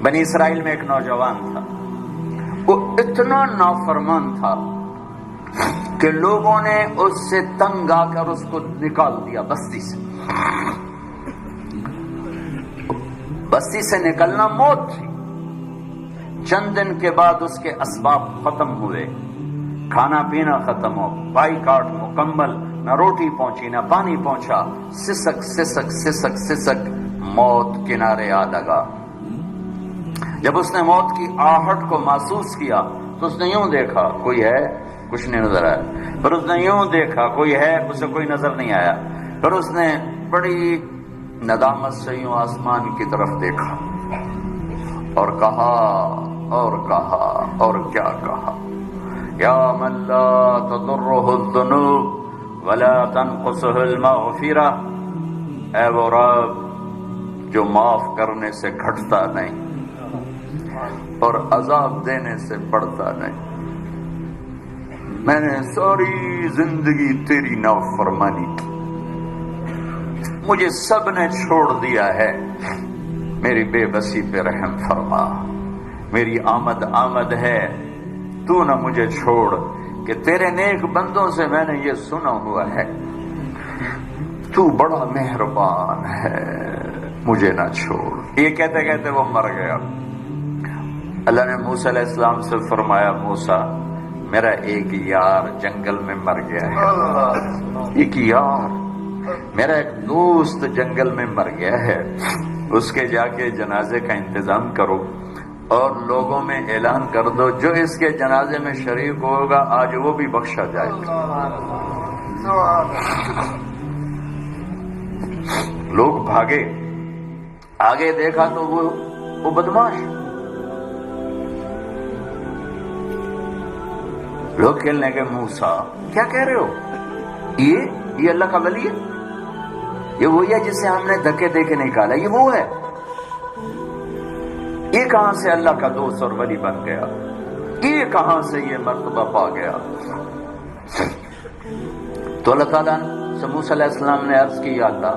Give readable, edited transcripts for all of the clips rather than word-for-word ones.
بنی اسرائیل میں ایک نوجوان تھا، وہ اتنا نافرمان تھا کہ لوگوں نے اس سے تنگ آ کر اس کو نکال دیا بستی سے۔ بستی سے نکلنا موت تھی۔ چند دن کے بعد اس کے اسباب ختم ہوئے، کھانا پینا ختم ہو، بائیکاٹ مکمل، نہ روٹی پہنچی نہ پانی پہنچا، سسک سسک سسک سسک موت کنارے آ لگا۔ جب اس نے موت کی آہٹ کو محسوس کیا تو اس نے یوں دیکھا کوئی ہے، کچھ نہیں نظر آیا، پھر اس نے یوں دیکھا کوئی ہے، اسے کوئی نظر نہیں آیا، پھر اس نے بڑی ندامت سے یوں آسمان کی طرف دیکھا اور کہا اور کیا کہا، یا من لا تضرہ الذنوب ولا تنقصہ المغفرہ، اے وہ رب جو معاف کرنے سے گھٹتا نہیں اور عذاب دینے سے بڑھتا نہیں۔ میں نے ساری زندگی تیری نافرمانی کی، مجھے سب نے چھوڑ دیا ہے، میری بے بسی پہ رحم فرما، میری آمد ہے، تو نہ مجھے چھوڑ، کہ تیرے نیک بندوں سے میں نے یہ سنا ہوا ہے تو بڑا مہربان ہے، مجھے نہ چھوڑ۔ یہ کہتے کہتے وہ مر گیا۔ اللہ نے موسیٰ علیہ السلام سے فرمایا، موسیٰ میرا ایک یار جنگل میں مر گیا ہے، ایک یار میرا ایک دوست جنگل میں مر گیا ہے، اس کے جا کے جنازے کا انتظام کرو اور لوگوں میں اعلان کر دو جو اس کے جنازے میں شریک ہوگا آج وہ بھی بخشا جائے گا۔ لوگ بھاگے، آگے دیکھا تو وہ بدماش، لوگ کہنے لگے موسیٰ کیا کہہ رہے ہو، یہ اللہ کا ولی ہے، یہ وہی ہے جسے ہم نے دھکے دے کے نکالا، یہ وہ ہے، یہ کہاں سے اللہ کا دوست اور ولی بن گیا، یہ کہاں سے یہ مرتبہ پا گیا۔ تو اللہ تعالیٰ سے موسیٰ علیہ السلام نے عرض کی، یا اللہ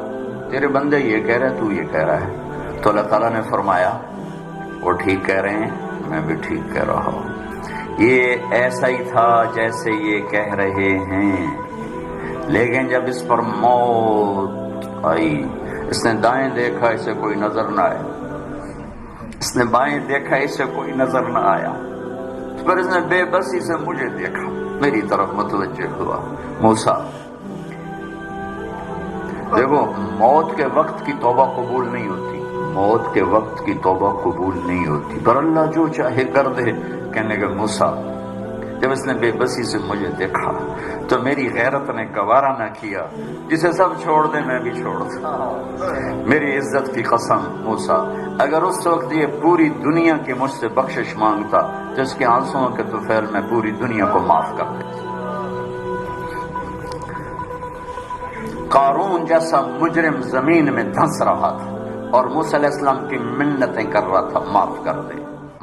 تیرے بندے یہ کہہ رہے تو یہ کہہ رہا ہے۔ تو اللہ تعالیٰ نے فرمایا وہ ٹھیک کہہ رہے ہیں، میں بھی ٹھیک کہہ رہا ہوں، یہ ایسا ہی تھا جیسے یہ کہہ رہے ہیں، لیکن جب اس پر موت آئی، اس نے دائیں دیکھا اسے کوئی نظر نہ آیا، اس نے بائیں دیکھا اسے کوئی نظر نہ آیا، پھر اس نے بے بسی سے مجھے دیکھا، میری طرف متوجہ ہوا۔ موسیٰ دیکھو، موت کے وقت کی توبہ قبول نہیں ہوتی، موت کے وقت کی توبہ قبول نہیں ہوتی، پر اللہ جو چاہے کر دے۔ کہنے لگے موسیٰ جب اس نے بے بسی سے مجھے دیکھا تو میری غیرت نے گوارا نہ کیا، جسے سب چھوڑ دیں میں بھی چھوڑ دوں، میری عزت کی قسم موسیٰ اگر اس وقت یہ پوری دنیا کی مجھ سے بخشش مانگتا تو اس کے آنسوؤں کے طفیل میں پوری دنیا کو معاف کر دیتا۔ قارون جیسا مجرم زمین میں دھنس رہا تھا اور موسیٰ علیہ السلام کی منتیں کر رہا تھا، معاف کر دے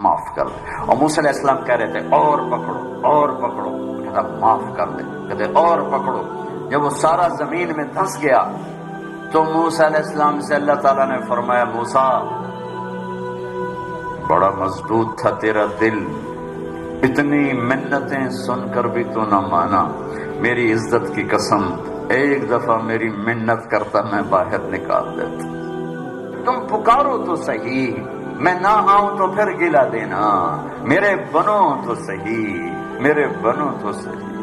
معاف کر دے، اور موسیٰ علیہ السلام کہہ رہے تھے اور پکڑو، کہتا معاف کر دے، کہتے اور پکڑو۔ جب وہ سارا زمین میں دھنس گیا تو موسیٰ علیہ السلام سے اللہ تعالیٰ نے فرمایا، موسیٰ بڑا مضبوط تھا تیرا دل، اتنی منتیں سن کر بھی تو نہ مانا، میری عزت کی قسم ایک دفعہ میری منت کرتا میں باہر نکال دیتا، تم پکارو تو صحیح، میں نہ آؤں تو پھر گلا دینا، میرے بنو تو صحیح، میرے بنو تو صحیح۔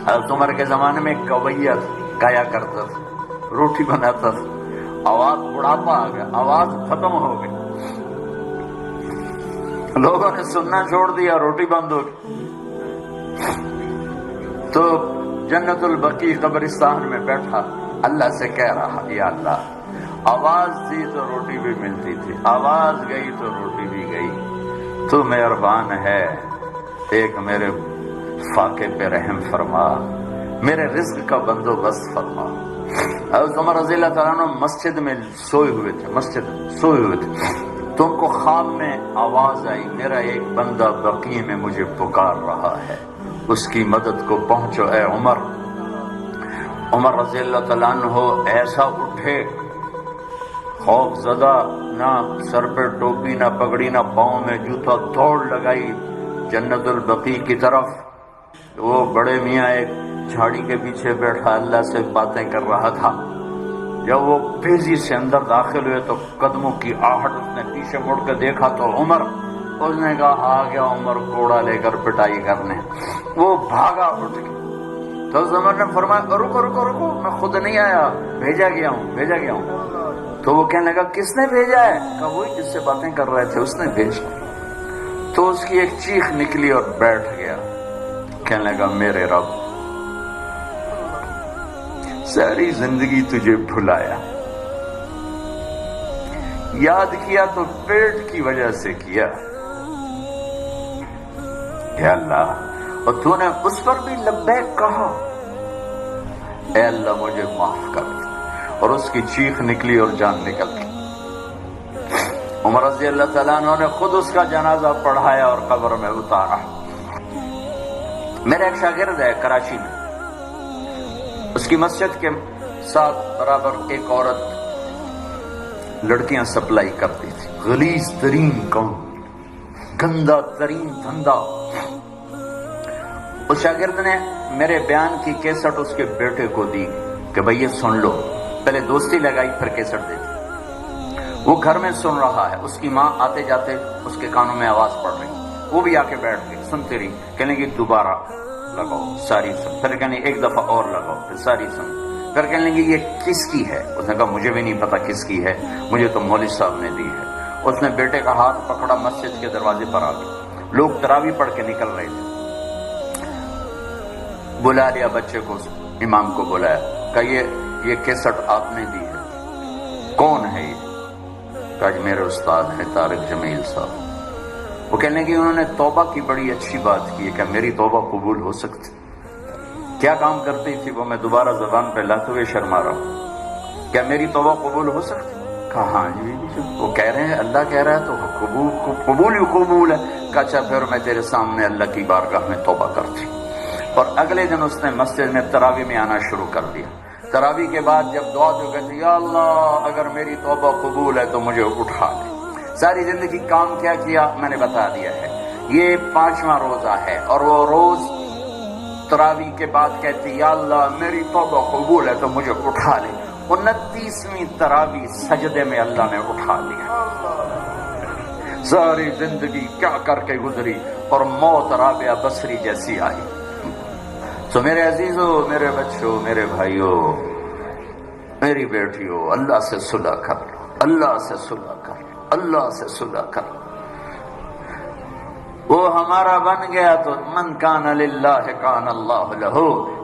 حضرت عمر کے زمانے میں کویت گایا کرتا تھا، روٹی بناتا تھا، آواز بڑھاپا آ گیا، آواز ختم ہو گئی، لوگوں نے سننا چھوڑ دیا، روٹی بند ہو گئی، تو جنت البقیع قبرستان میں بیٹھا اللہ سے کہہ رہا، یا اللہ آواز تھی تو روٹی بھی ملتی تھی، آواز گئی تو روٹی بھی گئی، تو مہربان ہے، ایک میرے فاقے پہ رحم فرما، میرے رزق کا بندوبست فرما۔ حضرت عمر رضی اللہ تعالیٰ عنہ مسجد میں سوئے ہوئے تھے، تو ان کو خواب میں آواز آئی، میرا ایک بندہ بقیع میں مجھے پکار رہا ہے، اس کی مدد کو پہنچو اے عمر۔ عمر رضی اللہ تعالیٰ عنہ ایسا اٹھے، خوف زدہ، نہ سر پہ ٹوپی، نہ پگڑی، نہ پاؤں میں جوتا، دوڑ لگائی جنت البقیع کی طرف۔ وہ بڑے میاں ایک جھاڑی کے پیچھے بیٹھا اللہ سے باتیں کر رہا تھا۔ جب وہ تیزی سے اندر داخل ہوئے تو قدموں کی آہٹ، اس نے پیچھے مڑ کے دیکھا تو عمر، اس نے کہا آ گیا عمر گھوڑا لے کر پٹائی کرنے۔ وہ بھاگا اٹھ کے، تو عمر نے فرمایا رکو رکو رکو، میں خود نہیں آیا، بھیجا گیا ہوں۔ تو وہ کہنے لگا کس نے بھیجا ہے؟ کہا وہی جس سے باتیں کر رہے تھے اس نے بھیجا۔ تو اس کی ایک چیخ نکلی اور بیٹھ گیا، کہنے لگا میرے رب، ساری زندگی تجھے بھلایا، یاد کیا تو پیٹ کی وجہ سے کیا، اے اللہ، اور تو نے اس پر بھی لبیک کہا، اے اللہ مجھے معاف کر دے۔ اور اس کی چیخ نکلی اور جان نکل گئی۔ عمر رضی اللہ تعالیٰ عنہ نے خود اس کا جنازہ پڑھایا اور قبر میں اتارا۔ میرا ایک شاگرد ہے کراچی میں، اس کی مسجد کے ساتھ برابر ایک عورت لڑکیاں سپلائی کرتی تھی، غلیظ ترین کام، گندا ترین دھندا۔ اس شاگرد نے میرے بیان کی کیسٹ اس کے بیٹے کو دی کہ بھئی یہ سن لو، پہلے دوستی لگائی پھر کیسٹ دی۔ وہ گھر میں سن رہا ہے، اس کی ماں آتے جاتے اس کے کانوں میں آواز پڑ رہی، وہ بھی آ کے بیٹھ گئی، سنتی رہی، کہنے کی دوبارہ لگاؤ، ساری سن، پھر کہنے ایک دفعہ اور لگاؤ، پھر ساری سن، پھر کہنے لگی یہ کس کی ہے؟ اس نے کہا مجھے بھی نہیں پتا کس کی ہے، مجھے تو مولوی صاحب نے دی ہے۔ اس نے بیٹے کا ہاتھ پکڑا، مسجد کے دروازے پر آ گئی، لوگ تراویح پڑھ کے نکل رہے تھے، بلا لیا بچے کو، امام کو بلایا، کہا یہ کیسٹ آپ نے دی ہے، کون ہے یہ؟ کہا میرے استاد ہے طارق جمیل صاحب۔ وہ کہنے کی انہوں نے توبہ کی بڑی اچھی بات کی ہے، کہ میری توبہ قبول ہو سکتی؟ کیا کام کرتی تھی وہ؟ میں دوبارہ زبان پہ لاتے ہوئے شرما رہا ہوں، کیا میری توبہ قبول ہو سکتی؟ کہا ہاں جی، وہ کہہ رہے ہیں اللہ کہہ رہا ہے تو قبول ہی قبول ہے۔ کہا اچھا پھر میں تیرے سامنے اللہ کی بارگاہ میں توبہ کرتی۔ اور اگلے دن اس نے مسجد میں تراویح میں آنا شروع کر دیا۔ تراویح کے بعد جب دعا جو کہتی یا اللہ اگر میری توبہ قبول ہے تو مجھے اٹھا لے۔ ساری زندگی کام کیا میں نے بتا دیا ہے۔ یہ 5واں روزہ ہے اور وہ روز تراویح کے بعد کہتی یا اللہ میری توبہ قبول ہے تو مجھے اٹھا لے۔ 29ویں تراویح سجدے میں اللہ نے اٹھا لیا۔ ساری زندگی کیا کر کے گزری اور موت رابعہ بصری جیسی آئی۔ تو میرے عزیزوں، میرے بچوں، میرے بھائیوں، میری بیٹیوں، اللہ سے صلح کر لو، اللہ سے صلح کر لو، اللہ سے صلح کر لو۔ وہ ہمارا بن گیا تو من کان للہ کان اللہ لہ،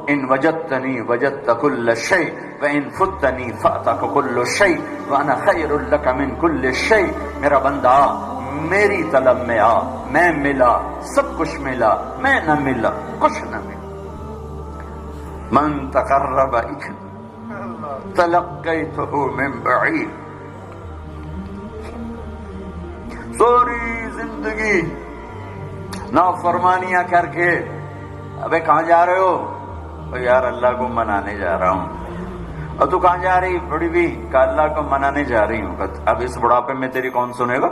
ان وجدتنی وجدت کل شیء وان فتنی فاتک کل شیء وانا خیر لک من کل شیء۔ میرا بندہ میری طلب میں آ، میں ملا، سب کچھ ملا، میں نہ ملا، کچھ نہ ملا۔ من تقرب تلقیتہ من بعید۔ ساری زندگی نافرمانیاں کر کے، ابے کہاں جا رہے ہو؟ یار اللہ کو منانے جا رہا ہوں۔ اور تو کہاں جا رہی بڑی بھی؟ کہ اللہ کو منانے جا رہی ہوں۔ اب اس بڑھاپے میں تیری کون سنے گا؟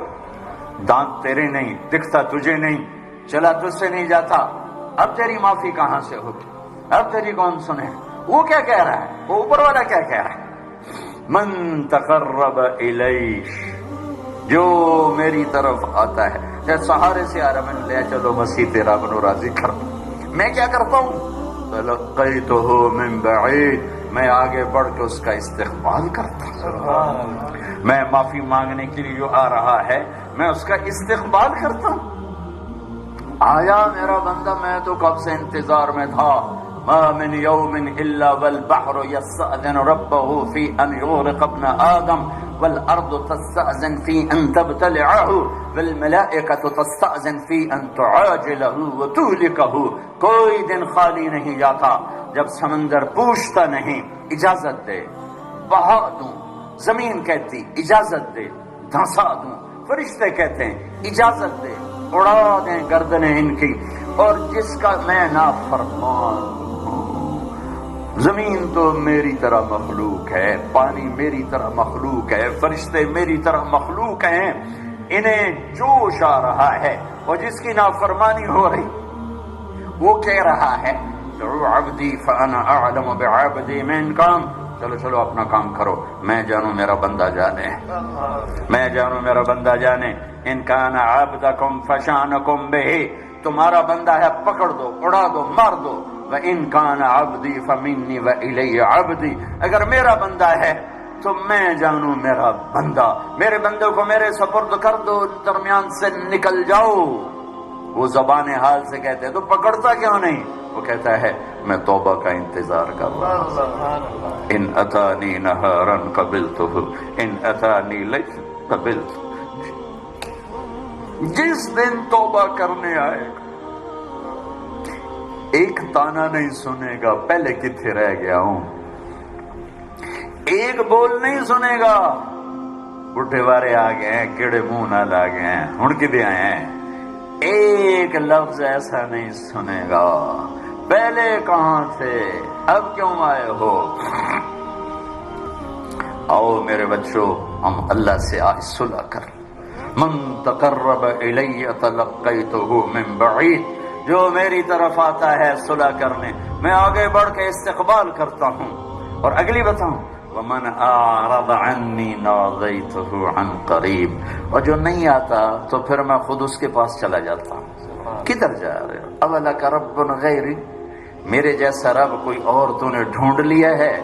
دانت تیرے نہیں، دکھتا تجھے نہیں، چلا تجھ سے نہیں جاتا، اب تیری معافی کہاں سے ہوگی؟ اب تیری کون سنے؟ وہ کیا کہہ رہا ہے؟ وہ اوپر والا کیا کہہ رہا ہے؟ من تقرب الیہ، جو میری طرف آتا ہے، جیسے سہارے سے آ رہا، میں نے لے چلو مسیح تیرا بنو راضی کر، میں کیا کرتا ہوں؟ تلقیتہ من بعید، میں آگے بڑھ کے اس کا استقبال کرتا ہوں۔ میں معافی مانگنے کے لیے جو آ رہا ہے میں اس کا استقبال کرتا ہوں۔ آیا میرا بندہ، میں تو کب سے انتظار میں تھا۔ ما من يوم الا والبحر يستأذن ربه في ان يغرق ابن آدم والارض تستأذن في ان تبتلعه والملائكة تستأذن في ان تعاجله وتهلكه۔ کوئی دن خالی نہیں جاتا جب سمندر پوچھتا نہیں اجازت دے، بہا دوں، زمین کہتی اجازت دے، دھنسا دوں، فرشتے کہتے ہیں اجازت دے، اڑا دیں گردنیں ان کی، اور جس کا میں نافرمان زمین تو میری طرح مخلوق ہے، پانی میری طرح مخلوق ہے، فرشتے میری طرح مخلوق ہیں، انہیں جوش آ رہا ہے، اور جس کی نافرمانی ہو رہی وہ کہہ رہا ہے دعو عبدی فانا اعلم بعبدی من کام، چلو چلو اپنا کام کرو، میں جانوں میرا بندہ جانے، میں جانوں میرا بندہ جانے، ان کان عبدکم فشانکم بہ، تمہارا بندہ ہے پکڑ دو، اڑا دو، مار دو، وَإِن كَانَ عَبْدِي فَمِنِّي وَإِلَيَّ عَبْدِي، اگر میرا بندہ ہے تو میں جانوں میرا بندہ، میرے بندے کو میرے سپرد کر دو، درمیان سے نکل جاؤ۔ وہ زبان حال سے کہتے تو پکڑتا کیوں نہیں؟ وہ کہتا ہے میں توبہ کا انتظار کر رہا ہوں، ان اتانی نہارا قبلتہ ان اتانی لیلا قبلتہ، جس دن توبہ کرنے آئے گا ایک تانا نہیں سنے گا پہلے کتنے رہ گیا ہوں، ایک بول نہیں سنے گا بڈھے وارے آ گئے ہیں، کیڑے منہ نال آ گئے ہیں، ہن کدے آئے ہیں، ایک لفظ ایسا نہیں سنے گا پہلے کہاں تھے، اب کیوں آئے ہو؟ آؤ میرے بچوں ہم اللہ سے آج صلح کر، من تقرب الی تلقیتہ من بعید، جو میری طرف آتا ہے صلح کرنے میں آگے بڑھ کے استقبال کرتا ہوں، اور اگلی بتاؤں ومن اعرض عنی نادیتہ عن قریب، اور جو نہیں آتا تو پھر میں خود اس کے پاس چلا جاتا ہوں۔ کدھر جا رہے ہو؟ اولک رب غیری، میرے جیسا رب کوئی اور تو نے ڈھونڈ لیا ہے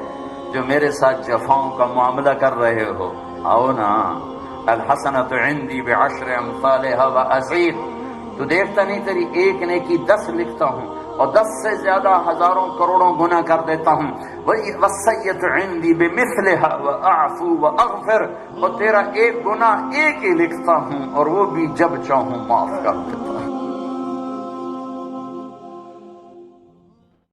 جو میرے ساتھ جفاؤں کا معاملہ کر رہے ہو؟ آؤ نا، الحسنۃ عندی بعشر امثالها وازید، تو دیکھتا نہیں تیری ایک نیکی 10 لکھتا ہوں اور 10 سے زیادہ ہزاروں کروڑوں گناہ کر دیتا ہوں، والسیئۃ عندی بمثلها واعفو واغفر، اور تیرا ایک گناہ ایک ہی لکھتا ہوں اور وہ بھی جب چاہوں معاف کر دیتا ہوں۔